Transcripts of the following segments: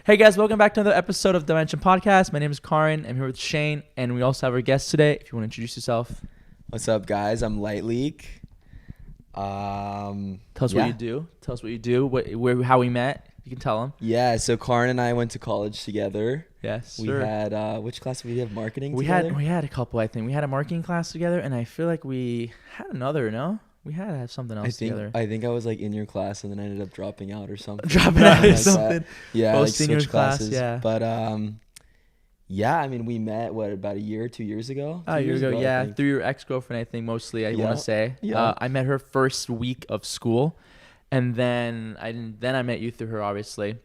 Hey guys, welcome back to another episode of Dimension Podcast. My name is Karin. I'm here with Shane, and we also have our guest today. If you want to introduce yourself. What's up, guys? I'm LIGHTLEAK. Tell us what you do. Tell us what you do. How we met. You can tell them. Yeah, so Karin and I went to college together. Yes, we had which class did we have? Marketing. We together? had a couple. I think we had a marketing class together, and I feel like we had another. No, we had to have something else together. I think I was like in your class, and then I ended up dropping out or something. Dropping out or something. Yeah, both like senior switch class. classes. Yeah, but yeah. I mean, we met about a year, 2 years ago. A year ago. Yeah, through your ex-girlfriend, I think mostly. I want to say. Yeah. I met her first week of school, and then I met you through her, obviously.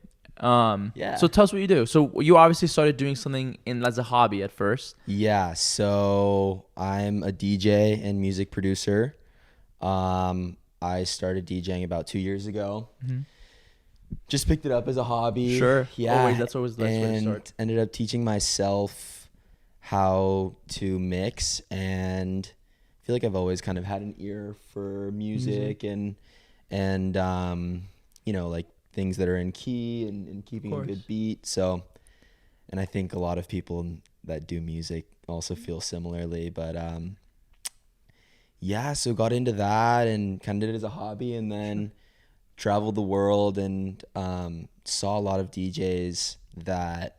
Yeah. So tell us what you do. So you obviously started doing something as a hobby at first. Yeah. So I'm a DJ and music producer. I started DJing about 2 years ago. Mm-hmm. Just picked it up as a hobby. Sure. Yeah. That's always the best way to start. Ended up teaching myself how to mix, and I feel like I've always kind of had an ear for music and you know, like things that are in key and keeping a good beat. So, and I think a lot of people that do music also feel similarly, but yeah, so got into that and kind of did it as a hobby, and then traveled the world and saw a lot of DJs that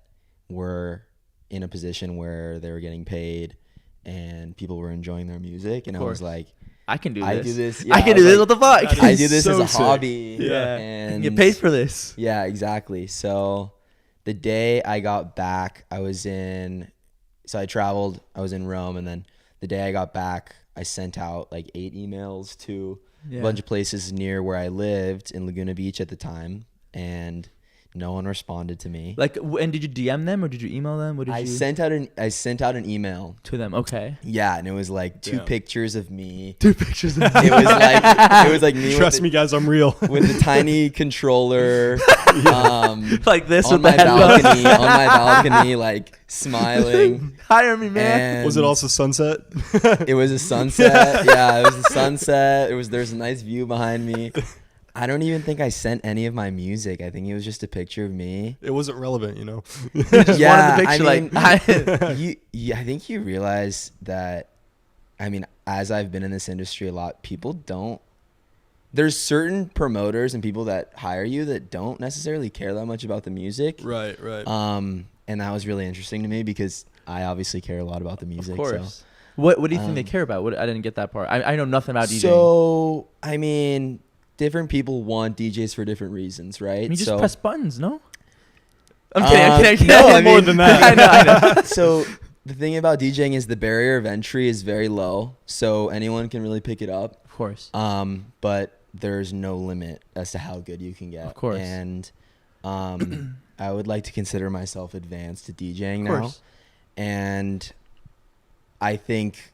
were in a position where they were getting paid and people were enjoying their music, and I was like, I can do this. I do this. Yeah, I can do this. What the fuck? I do this so as a hobby. Yeah. And get paid for this. Yeah, exactly. So the day I got back, I traveled, I was in Rome, and then the day I got back, I sent out like 8 emails to a bunch of places near where I lived in Laguna Beach at the time, and no one responded to me. Like, and did you DM them or did you email them? What did I sent out an email to them. Okay. Yeah, and it was like 2 pictures of me. 2 pictures of me. It was like me. Trust me, guys, I'm real. With the tiny controller, like this on with my the headphones. balcony, on my balcony, like smiling. Hire me, man. And was it also sunset? It was a sunset. Yeah, it was a sunset. There's a nice view behind me. I don't even think I sent any of my music. I think it was just a picture of me. It wasn't relevant, you know. You just wanted the picture, I mean, I think you realize that, I mean, as I've been in this industry a lot, there's certain promoters and people that hire you that don't necessarily care that much about the music. Right. And that was really interesting to me because I obviously care a lot about the music. Of course. So. What do you think they care about? I didn't get that part. I know nothing about DJing. So, I mean, different people want DJs for different reasons, right? You just press buttons, no? I'm kidding. No, I mean, more than that. I know. So the thing about DJing is the barrier of entry is very low, so anyone can really pick it up. Of course. But there's no limit as to how good you can get. Of course. And I would like to consider myself advanced to DJing now. And I think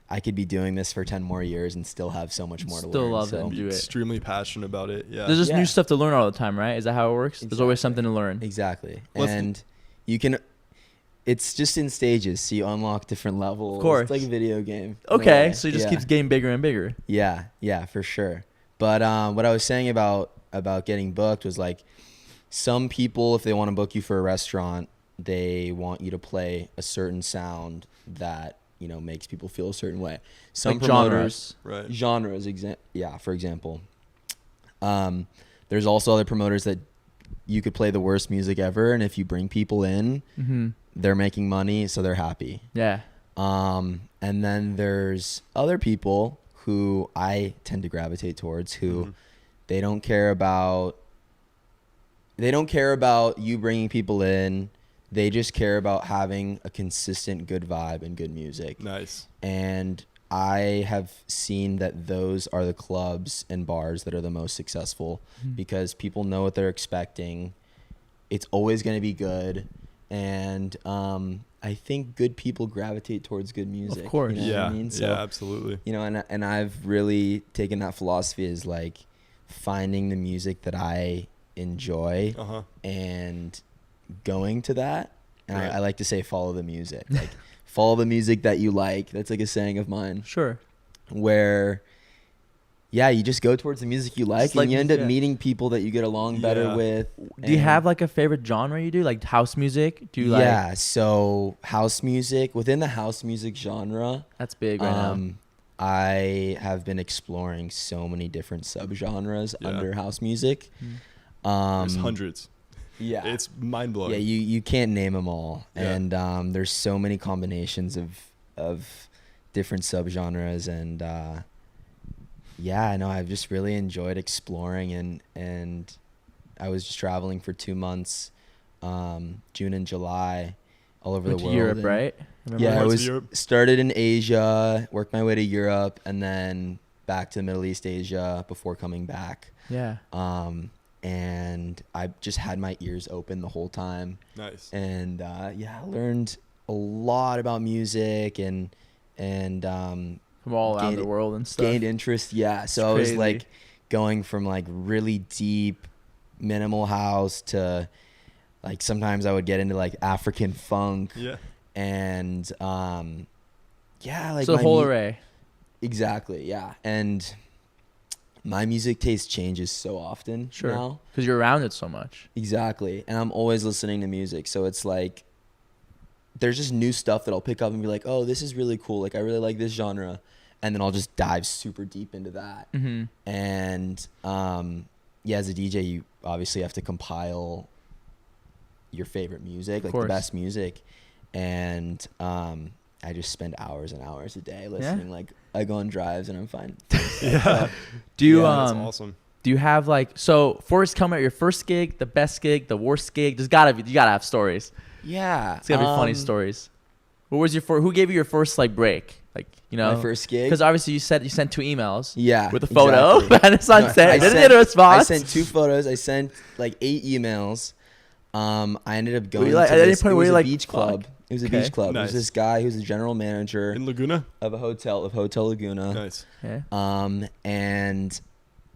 I could be doing this for 10 more years and still have so much more to learn. Still love it and do it. Extremely passionate about it. Yeah. There's just new stuff to learn all the time, right? Is that how it works? Exactly. There's always something to learn. Exactly. And you can, it's just in stages. So you unlock different levels. Of course. It's like a video game. Okay. So it just keeps getting bigger and bigger. Yeah, for sure. But what I was saying about getting booked was like, some people, if they want to book you for a restaurant, they want you to play a certain sound that, you know, makes people feel a certain way. Some like promoters, genres. For example. There's also other promoters that you could play the worst music ever, and if you bring people in, they're making money, so they're happy. Yeah. And then there's other people who I tend to gravitate towards who they don't care about you bringing people in. They just care about having a consistent good vibe and good music. Nice. And I have seen that those are the clubs and bars that are the most successful because people know what they're expecting. It's always going to be good. And I think good people gravitate towards good music. Of course. You know what I mean? So, yeah, absolutely. You know, and I've really taken that philosophy as like finding the music that I enjoy and going to that. And I like to say follow the music. Like follow the music that you like. That's like a saying of mine. Sure. Where yeah, you just go towards the music you like, Just and like you end up music, yeah. meeting people that you get along better Yeah. with. Do you and- have like a favorite genre you do, like house music? Do you like? Yeah, so house music, within the house music genre, That's big right now. I have been exploring so many different subgenres Yeah. under house music. There's hundreds. Yeah. It's mind blowing. Yeah, you can't name them all, Yeah. and there's so many combinations of different subgenres, and yeah, I know I've just really enjoyed exploring, and I was just traveling for 2 months, June and July, all over Went the to world. Europe, and- right? Remember Yeah, that? I Parts of was Europe? started in Asia, worked my way to Europe, and then back to the Middle East, Asia before coming back. Yeah. And I just had my ears open the whole time. Nice. And yeah, I learned a lot about music and From all around gained- the world and stuff. gained interest. Yeah, so It's I was crazy. like going from like really deep minimal house to like sometimes I would get into like African funk Yeah. and yeah, like so the my whole mu- array. Exactly, yeah. And my music taste changes so often Sure. now. Because you're around it so much. Exactly. And I'm always listening to music. So it's like there's just new stuff that I'll pick up and be like, oh, this is really cool. Like I really like this genre. And then I'll just dive super deep into that. Mm-hmm. And yeah, as a DJ, you obviously have to compile your favorite music, like the course. best music. And I just spend hours and hours a day listening. Like I go on drives and I'm fine. Yeah. Do you Yeah, That's awesome. do you have like, so first come at your first gig, the best gig, the worst gig? You gotta have stories. Yeah. It's gotta be funny stories. What was your who gave you your first like break? Like, you know, My first gig? because obviously you said you sent 2 emails. Yeah. With a photo exactly. and a sunset. I Didn't sent- get a response. I sent 2 photos. I sent like 8 emails. I ended up going like- to at any this, point it were was you a like, beach fuck? club. It was a Okay. beach club. It Nice. was this guy who's the general manager In Laguna? of Hotel Laguna. Nice. Yeah. And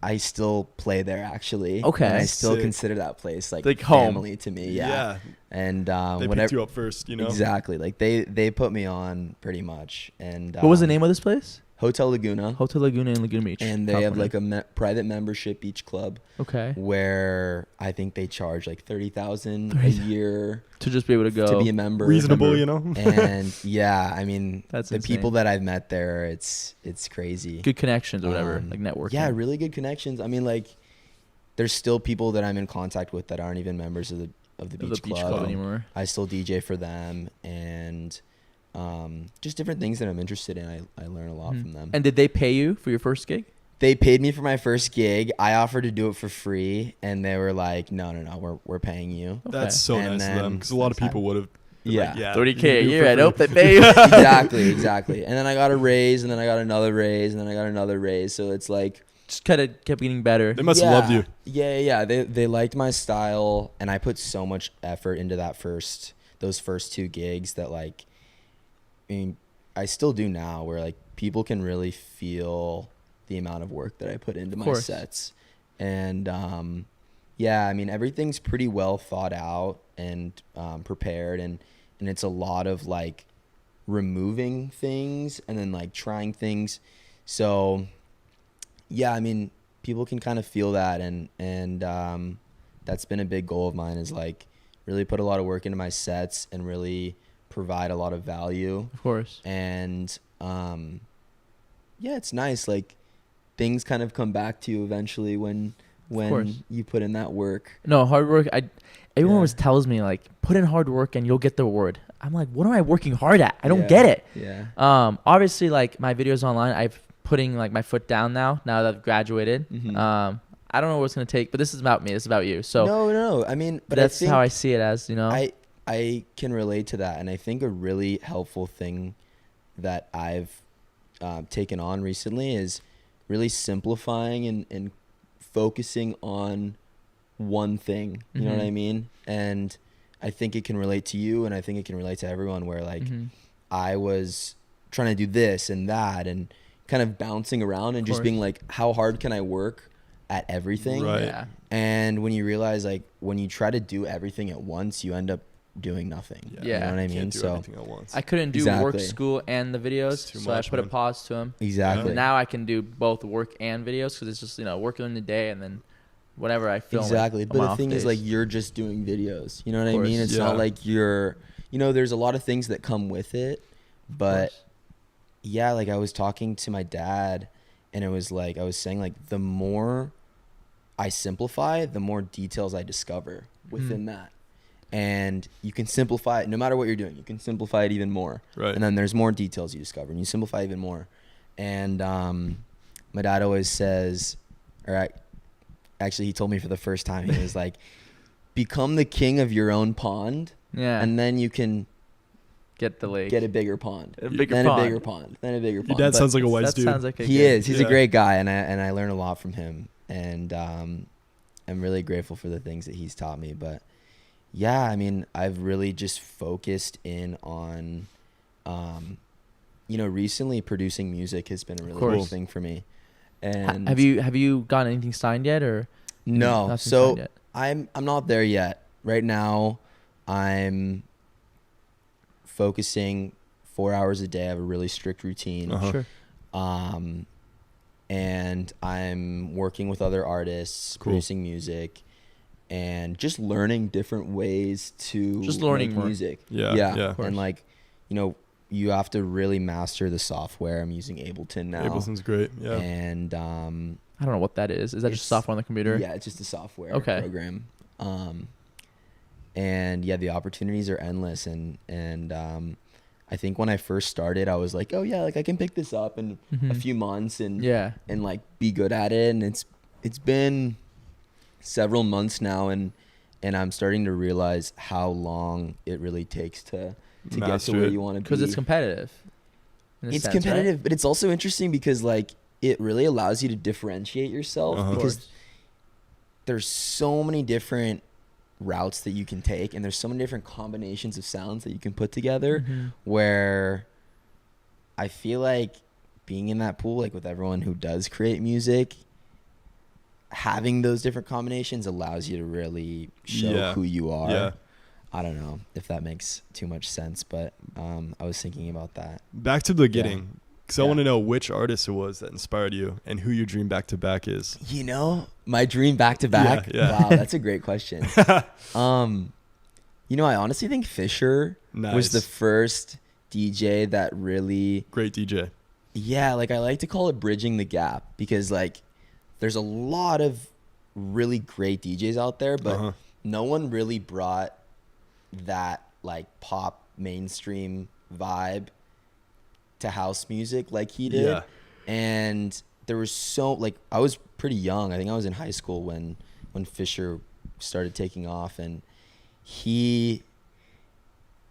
I still play there actually. Okay. And I still Sick. consider that place like home. family to me. Yeah. And They whenever picked you up first, you know? exactly, like they put me on pretty much. And What was the name of this place? Hotel Laguna. Hotel Laguna in Laguna Beach. And they have California. like a private membership beach club Okay. where I think they charge like 30,000 a year To just be able to go. to be a member. Reasonable, you know? And yeah, I mean, That's the insane. people that I've met there, it's crazy. Good connections or whatever, like networking. Yeah, really good connections. I mean, like, there's still people that I'm in contact with that aren't even members of the Of beach, the beach club. club anymore. I still DJ for them, and just different things that I'm interested in. I learn a lot Mhm. from them. And did they pay you for your first gig? They paid me for my first gig. I offered to do it for free, and they were like, "No, we're paying you." Okay. That's so And nice of them then because a lot of people would have. Yeah. Like, yeah. 30K a you do it year. for I free. hope they pay you. Exactly. And then I got a raise, and then I got another raise, and then I got another raise. So it's like, Just kind of kept getting better. They must have loved you. Yeah. They liked my style, and I put so much effort into those first 2 gigs that, like, I mean, I still do now, where like people can really feel the amount of work that I put into my course. sets. And yeah, I mean, everything's pretty well thought out and prepared, and it's a lot of like removing things and then like trying things. So yeah, I mean, people can kind of feel that, and that's been a big goal of mine, is like really put a lot of work into my sets and really provide a lot of value. Of course. And yeah, it's nice, like things kind of come back to you eventually when course. you put in that work. No, hard work. Everyone Yeah. always tells me like, put in hard work and you'll get the reward. I'm like, what am I working hard at? I don't Yeah. get it. Yeah. Obviously, like my videos online, I'm putting like my foot down now that I've graduated. Mhm. I don't know what it's gonna take, but this is about me. This is about you. So No. I mean, but that's I think how I see it as, you know. I can relate to that, and I think a really helpful thing that I've taken on recently is really simplifying and focusing on one thing. You know what Mhm. I mean? And I think it can relate to you, and I think it can relate to everyone, where like Mhm. I was trying to do this and that and kind of bouncing around and just course. being like, how hard can I work at everything? Right. Yeah. And when you realize, like, when you try to do everything at once, you end up doing nothing. Yeah. You know what I mean? Can't do So everything at once. I couldn't do work, Exactly. school, and the videos, It's too so I much, put a man. pause to them. exactly. But now I can do both work and videos because it's just work during the day and then whatever I film. Exactly. on But my the off thing is, days. like, you're just doing videos. You know what I course. mean? It's Yeah. not like you're, there's a lot of things that come with it. Of But course. yeah, like, I was talking to my dad, and it was like, I was saying, like, the more I simplify, the more details I discover within that. And you can simplify it no matter what you're doing. You can simplify it even more. Right. And then there's more details you discover, and you simplify even more. And my dad always says, actually, he told me for the first time, he was like, become the king of your own pond, Yeah. and then you can get the lake. get a bigger pond. A bigger then pond. a bigger pond. Then a bigger pond. Your dad But sounds like a wise that dude. sounds like a he good- is. He's a Yeah. great guy, and I learn a lot from him. And I'm really grateful for the things that he's taught me. But yeah, I mean, I've really just focused in on, recently producing music has been a really cool course. thing for me. And Have you gotten anything signed yet or No. nothing So signed yet? I'm not there yet. Right now, I'm focusing 4 hours a day. I have a really strict routine. Uh-huh. Sure. And I'm working with other artists, Cool. producing music, and just learning different ways to Just learning make more. music. Yeah, yeah. Of course. And like, you have to really master the software. I'm using Ableton now. Ableton's great. Yeah. And I don't know what that is. Is that just It's- software on the computer? yeah, it's just a software Okay. program. And yeah, the opportunities are endless. And I think when I first started, I was like, oh yeah, like I can pick this up in a few months and Yeah. and like be good at it. And it's been several months now, and I'm starting to realize how long it really takes to get Master to where it. you want to be. Because it's competitive. in a It's sense, right? competitive, but it's also interesting because like it really allows you to differentiate yourself Uh-huh. Of because course. there's so many different routes that you can take, and there's so many different combinations of sounds that you can put together, Mhm. where I feel like being in that pool, like with everyone who does create music, having those different combinations allows you to really show Yeah. who you are. Yeah. I don't know if that makes too much sense, but I was thinking about that. Back to the beginning. Because I Yeah. want to know which artist it was that inspired you and who your dream back to back is. My dream back to back. Yeah, yeah. Wow, that's a great question. I honestly think Fisher Nice. was the first DJ that really, Great DJ. yeah, like I like to call it bridging the gap, because like there's a lot of really great DJs out there, but Uh-huh. no one really brought that like pop mainstream vibe to house music like he did. Yeah. And there was I was pretty young. I think I was in high school when Fisher started taking off, and I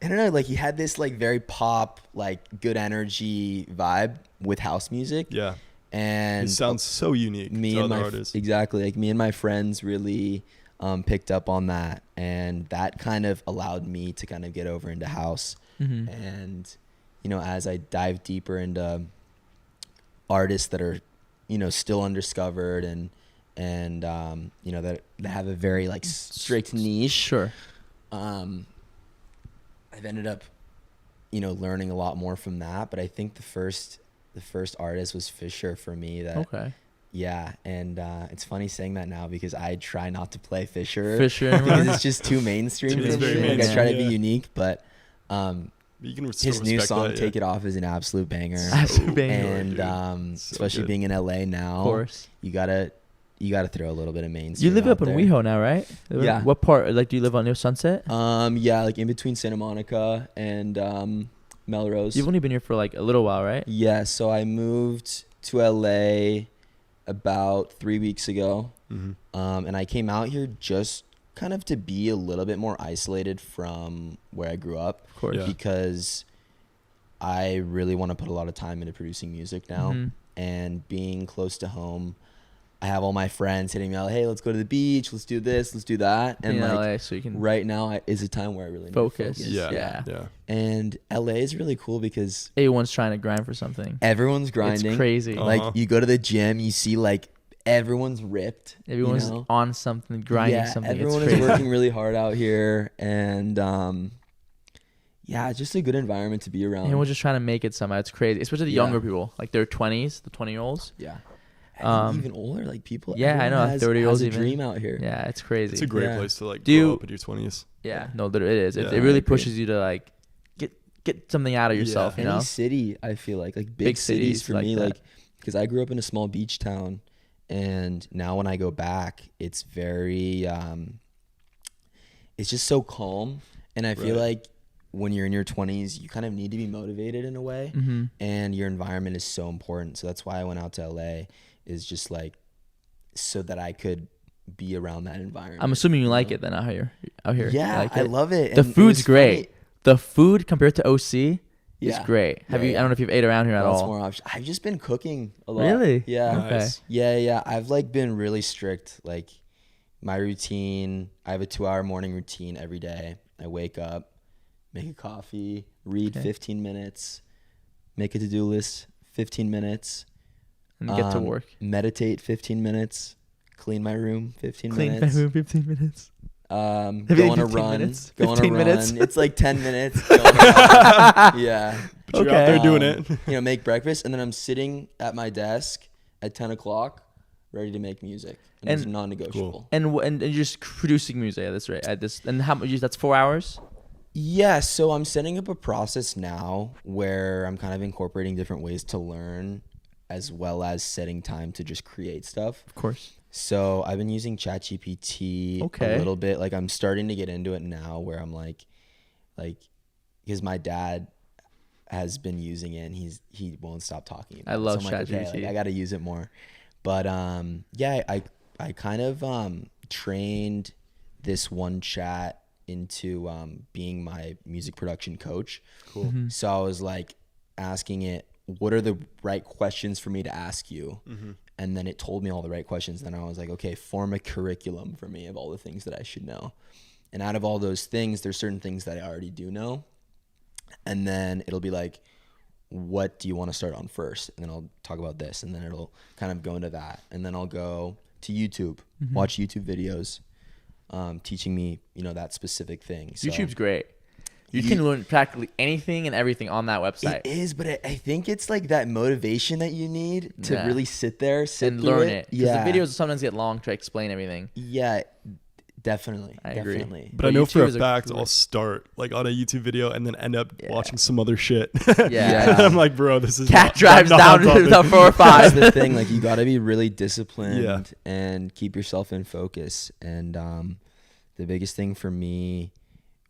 don't know, like he had this like very pop, like good energy vibe with house music. Yeah. And It sounds so unique me to and other my artists. exactly, like me and my friends really picked up on that, and that kind of allowed me to kind of get over into house. Mhm. And as I dive deeper into artists that are still undiscovered and that have a very like strict niche, Sure. I've ended up learning a lot more from that. But I think the first artist was Fisher for me. That Okay. yeah, and it's funny saying that now because I try not to play Fisher Fisher. because it's just too mainstream It's for very me. Like I mainstream, try to yeah. be unique, but But you can still his new respect song that, "Take It Off" is an absolute banger. Absolute banger. And dude. So especially good. being in LA now, Of course. you gotta throw a little bit of mainstream. You live out up in there. WeHo now, right? Yeah. What part? Like, do you live on near Sunset? Yeah, like in between Santa Monica and Melrose. You've only been here for like a little while, right? Yeah, so I moved to LA about 3 weeks ago. Mhm. And I came out here just kind of to be a little bit more isolated from where I grew up, Of course. Yeah. because I really want to put a lot of time into producing music now. Mhm. And being close to home, I have all my friends hitting me out, hey, let's go to the beach, let's do this, let's do that. And in like LA, so you can right now is a time where I really need focus. to focus. Yeah. Yeah. Yeah. And LA is really cool because Everyone's trying to grind for something. everyone's grinding. It's crazy. Uh-huh. Like you go to the gym, you see like everyone's ripped. Everyone's you know? on something, grinding something. Everyone It's is crazy. working really hard out here, and it's just a good environment to be around. Everyone's just trying to make it somehow. It's crazy, especially the Yeah. younger people, like their 20s, the 20-year-olds. Yeah. I think Um, even older, like people. yeah, I everyone know, Has, 30-year-olds has a even. dream out here. Yeah, it's crazy. It's a great Yeah. place to like Do you- grow up in your 20s. Yeah, no, it is. Yeah, It I really agree. pushes you to like get something out of yourself. Yeah. You Any know, city, I feel like big Big cities cities for like me, that. like because I grew up in a small beach town, and now when I go back, it's very, it's just so calm, and I feel Right. like when you're in your 20s, you kind of need to be motivated in a way, mm-hmm. and your environment is so important. So that's why I went out to LA, is just like so that I could be around that environment. I'm assuming you like know? it then out here. Out here, Yeah, You like I it? love it. The And it food's was great. funny- The food compared to OC is Yeah. great. Have Yeah, you? yeah. I don't know if you've ate around here at Lots all. more options. I've just been cooking a lot. Really? Yeah. Okay. Nice. Yeah. I've like been really strict. Like my routine, I have a 2-hour morning routine every day. I wake up, make a coffee, read Okay. 15 minutes, make a to-do list 15 minutes, And get to work. meditate 15 minutes, clean my room 15 Clean my minutes. room 15 minutes. Go you on a 15 run. minutes? Go on a 15 run. minutes? It's like 10 minutes. Go on a run. Yeah. But you're Okay. out there doing Um, it. Make breakfast, and then I'm sitting at my desk at 10 o'clock, ready to make music. And it's And- non-negotiable. Cool. And you're just producing music at this rate. And how much? That's 4 hours. Yeah, so I'm setting up a process now where I'm kind of incorporating different ways to learn, as well as setting time to just create stuff. Of course. So I've been using ChatGPT Okay. a little bit. Like I'm starting to get into it now, where I'm like, because my dad has been using it, and he won't stop talking about I love it. So I'm like, okay, ChatGPT. like, I got to use it more. But I kind of trained this one chat into being my music production coach. Cool. Mhm. So I was like asking it, what are the right questions for me to ask you? Mm-hmm. And then it told me all the right questions. Then I was like, okay, form a curriculum for me of all the things that I should know. And out of all those things, there's certain things that I already do know. And then it'll be like, what do you want to start on first? And then I'll talk about this. And then it'll kind of go into that. And then I'll go to YouTube, watch YouTube videos, teaching me, that specific thing. So YouTube's great. You Ye- can learn practically anything and everything on that website It is, but I think it's like that motivation that you need to Yeah. really sit there, and through learn it. 'Cause Yeah. the videos sometimes get long to explain everything. Yeah, definitely. I agree. Definitely. But I know for YouTube a is a fact great- I'll start like on a YouTube video and then end up Yeah. watching some other shit. Yeah. And I'm like, bro, this is Cat not, drives not down on to topic. the 4 or That's 5. the thing. Like, you got to be really disciplined Yeah. and keep yourself in focus. And the biggest thing for me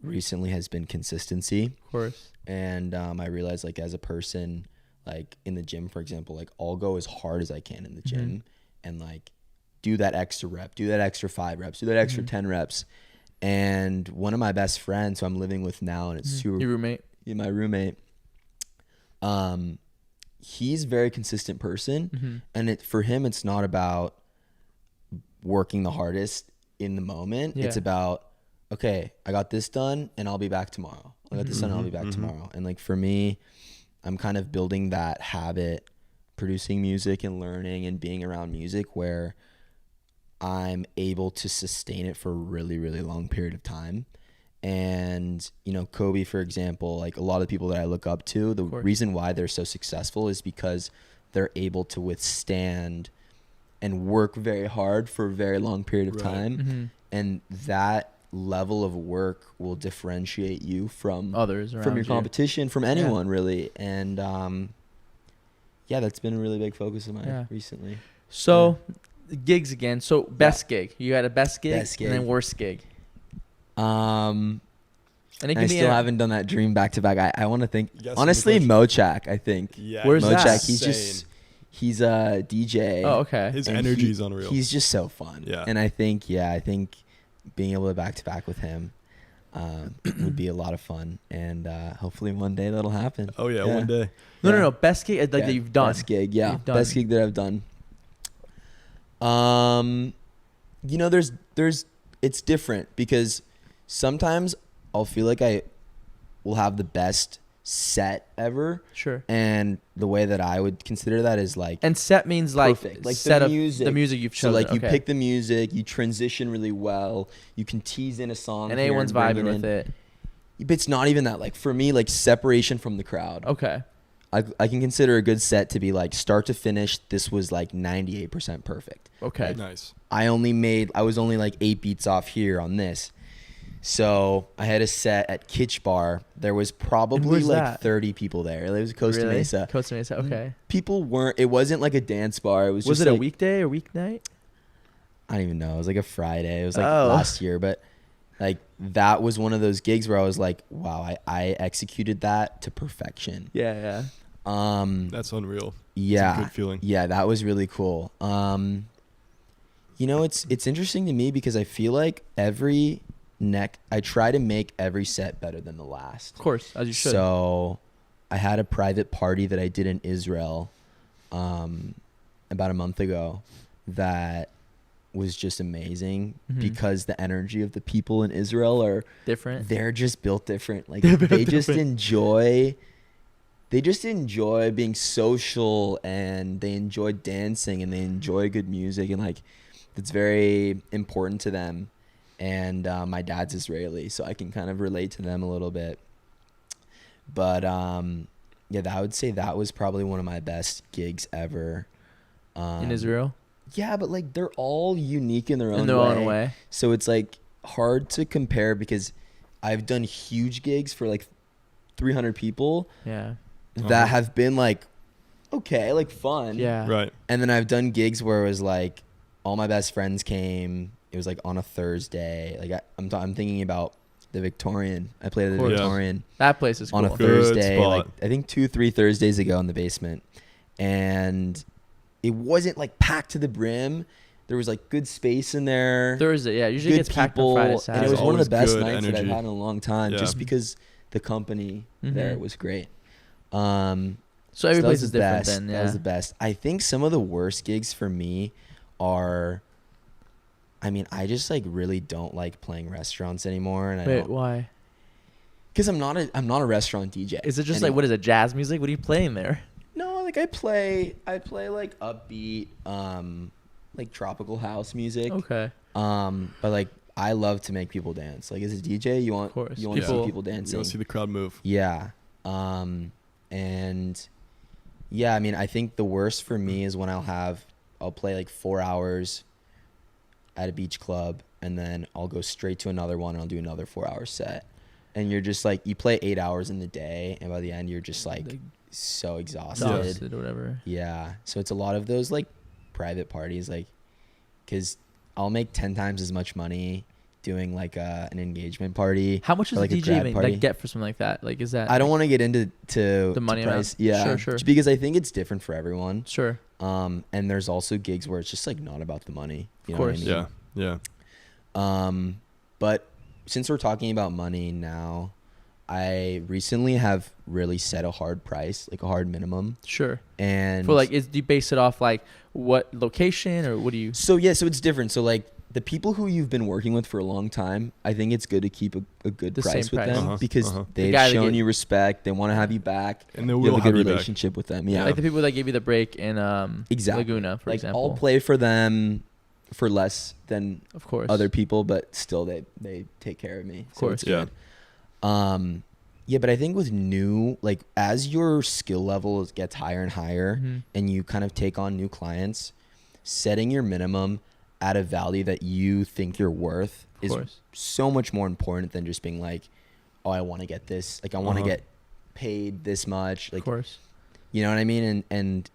recently has been consistency. Of course. And I realized, like, as a person, like in the gym, for example, like I'll go as hard as I can in the gym and like do that extra rep, do that extra 5 reps, do that extra 10 reps. And one of my best friends who I'm living with now, and it's super Your roommate. my roommate, he's a very consistent person, and for him it's not about working the hardest in the moment. It's Yeah. about, okay, I got this done and I'll be back tomorrow. I got this done and I'll be back tomorrow. And like for me, I'm kind of building that habit, producing music and learning and being around music, where I'm able to sustain it for a really, really long period of time. And, Kobe, for example, like a lot of the people that I look up to, the reason why they're so successful is because they're able to withstand and work very hard for a very long period of Right. time. And that level of work will differentiate you from Others around your you. competition, from anyone really. And that's been a really big focus of mine recently. So, gigs again. So, best gig. You had a best gig, Best and then gig. worst gig. And And it I can be still haven't done that dream back to back. I want to think, You got honestly, some Mochak, I think. Yeah. Where's that? Mochak, Insane. he's a DJ. Oh, okay. His and energy is unreal. He's just so fun. Yeah. And I think being able to back with him would be a lot of fun. And hopefully one day that'll happen. Oh yeah, one day. No. Best gig that you've done. Best gig, yeah. You've done. Best gig that I've done. There's it's different because sometimes I'll feel like I will have the best set ever. Sure. And the way that I would consider that is like, And set means like perfect. Like set the of music. the music you've chosen. So like you okay. pick the music, you transition really well, you can tease in a song, and here anyone's bring vibing with in. it. But it's not even that. Like for me, like separation from the crowd. Okay. I can consider a good set to be like start to finish. This was like 98% perfect. Okay. Nice. I was only like 8 beats off here on this. So I had a set at Kitsch Bar. There was probably where's like that? 30 people there. It was Costa Really? Mesa. Costa Mesa. Okay. It wasn't like a dance bar. It was just Was it like, a weekday or weeknight? I don't even know. It was like a Friday. It was like Oh. last year. But like that was one of those gigs where I was like, wow, I executed that to perfection. Yeah. That's unreal. Yeah. It's a good feeling. Yeah, that was really cool. You know, it's interesting to me because I feel like I try to make every set better than the last. Of course, as you should. So I had a private party that I did in Israel about a month ago that was just amazing Mhm. because the energy of the people in Israel Different. they're just built different. Like They're built they just different. enjoy being social, and they enjoy dancing, and they enjoy good music, and like it's very important to them. And my dad's Israeli, so I can kind of relate to them a little bit. But yeah, I would say that was probably one of my best gigs ever. In Israel. Yeah, but like they're all unique in their own In their own way. So it's like hard to compare because I've done huge gigs for like 300 people Yeah. that have been like okay, like fun. Yeah. Right. And then I've done gigs where it was like all my best friends came. It was like on a Thursday. Like I'm thinking about the Victorian. I played at the Of course. Victorian That place is cool. on a Good Thursday, spot. like I think 2-3 Thursdays ago in the basement, and it wasn't like packed to the brim. There was like good space in there. Thursday, yeah. Usually good it gets packed on Friday, and Saturday. it was one of the Always best good nights that I've energy. had in a long time, Yeah. just because the company there Mhm. was great. So So every that place was is the different best. then, That yeah. was the best. I think some of the worst gigs for me are, I mean, I just like really don't like playing restaurants anymore, and Wait, why? because I'm not a restaurant DJ. Is it just like, what is it, jazz music? What are you playing there? No, like I play like upbeat, like tropical house music. Okay. But like I love to make people dance. Like as a DJ, you want course. to see People- people You dancing. want to see the crowd move. Yeah. And yeah, I mean, I think the worst for me is when I'll play like 4 hours at a beach club, and then I'll go straight to another one and I'll do another 4-hour set. And you're just like, you play 8 hours in the day, and by the end you're just like so exhausted. Exhausted or whatever. Yeah. So it's a lot of those like private parties, like, because I'll make 10 times as much money doing like an engagement party. How much does or, like, a a DJ grad make, party. like, get for something like that? Like, is that? I don't want to get into The money to amount. price. Yeah. Sure. Just because I think it's different for everyone. Sure. And there's also gigs where it's just like not about the money. You Of know course. what I mean? Yeah. Yeah. But since we're talking about money now, I recently have really set a hard price, like a hard minimum. Sure. And For like, do you base it off like what location or what do you? so yeah, so it's different. So like the people who you've been working with for a long time, I think it's good to keep a good The price same with price. them because The they've guy that shown get- you respect. They want to have you back. And they You will have a have good you back. relationship with them. Yeah. Like the people that gave you the break in Exactly. Laguna, for like example. I'll play for them for less than Of course. other people, but still they take care of me. Of course. So it's good. Yeah, but I think with new, like as your skill level gets higher and higher, Mhm. and you kind of take on new clients, setting your minimum at a value that you think you're worth Of is course. so much more important than just being like, oh, I want to get this, like I want to Uh-huh. get paid this much, like Of course. you know what I mean, and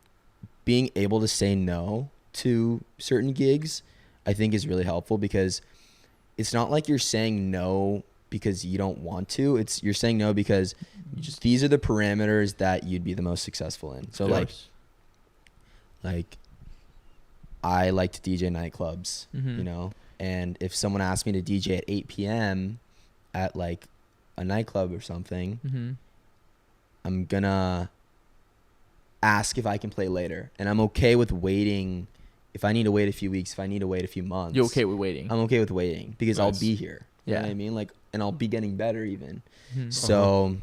being able to say no to certain gigs, I think is really helpful because it's not like you're saying no because you don't want to. It's you're saying no because these are the parameters that you'd be the most successful in. So Of course. like I like to DJ nightclubs, Mhm. you know, and if someone asked me to DJ at 8 p.m. at like a nightclub or something, Mhm. I'm gonna ask if I can play later, and I'm okay with waiting. If I need to wait a few weeks, if I need to wait a few months, You're okay with waiting. I'm okay with waiting because I'll Nice. be here. You know Yeah. what I mean? Like, and I'll be getting better even. Mhm. So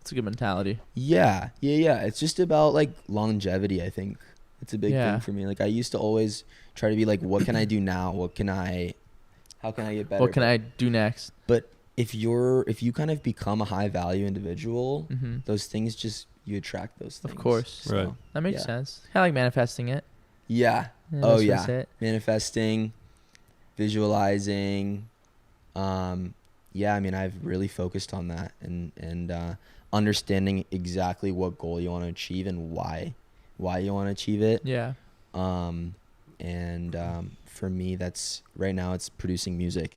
It's a good mentality. Yeah. It's just about like longevity. I think it's a big Yeah. thing for me. Like I used to always try to be like, what can I do now? How can I get better? What can I do next? But if you kind of become a high value individual, Mm-hmm. those things you attract those things. Of course. Right. That makes yeah. sense. Kind of like manifesting it. Yeah. Yeah, Oh that's what I yeah. say. Manifesting, visualizing. Yeah, I mean, I've really focused on that and understanding exactly what goal you want to achieve and why you want to achieve it. Yeah. For me, that's right now it's producing music.